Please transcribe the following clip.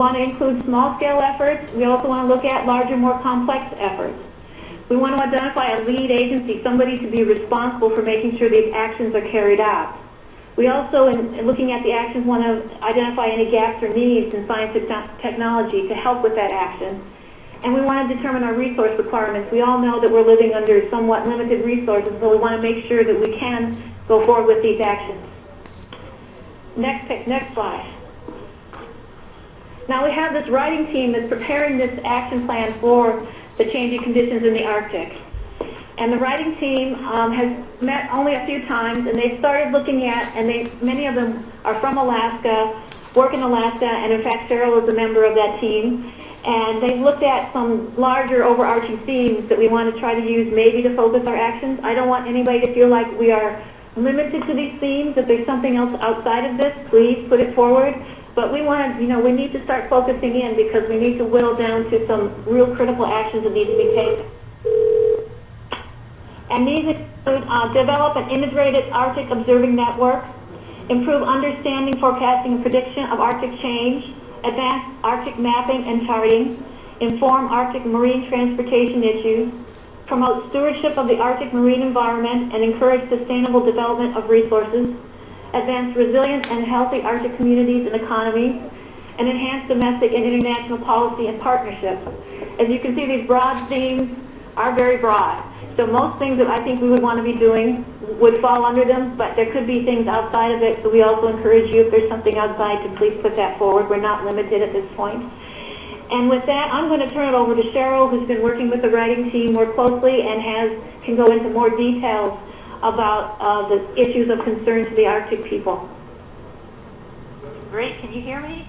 We want to include small-scale efforts. We also want to look at larger, more complex efforts. We want to identify a lead agency, somebody to be responsible for making sure these actions are carried out. We also, in looking at the actions, want to identify any gaps or needs in science and technology to help with that action. And we want to determine our resource requirements. We all know that we're living under somewhat limited resources, so we want to make sure that we can go forward with these actions. Next slide. Now we have this writing team that's preparing this action plan for the changing conditions in the Arctic. And the writing team has met only a few times, and they've started looking at, and many of them are from Alaska, work in Alaska, and in fact Cheryl is a member of that team. And they've looked at some larger overarching themes that we want to try to use maybe to focus our actions. I don't want anybody to feel like we are limited to these themes. If there's something else outside of this, please put it forward. But we want to, we need to start focusing in because we need to whittle down to some real critical actions that need to be taken. And these include develop an integrated Arctic observing network, improve understanding, forecasting, and prediction of Arctic change, advance Arctic mapping and charting, inform Arctic marine transportation issues, promote stewardship of the Arctic marine environment and encourage sustainable development of resources, advance resilient and healthy Arctic communities and economies, and enhance domestic and international policy and partnerships. As you can see, these broad themes are very broad. So most things that I think we would want to be doing would fall under them, but there could be things outside of it, so we also encourage you, if there's something outside, to please put that forward. We're not limited at this point. And with that, I'm going to turn it over to Cheryl, who's been working with the writing team more closely and can go into more details about the issues of concern to the Arctic people. Great. Can you hear me?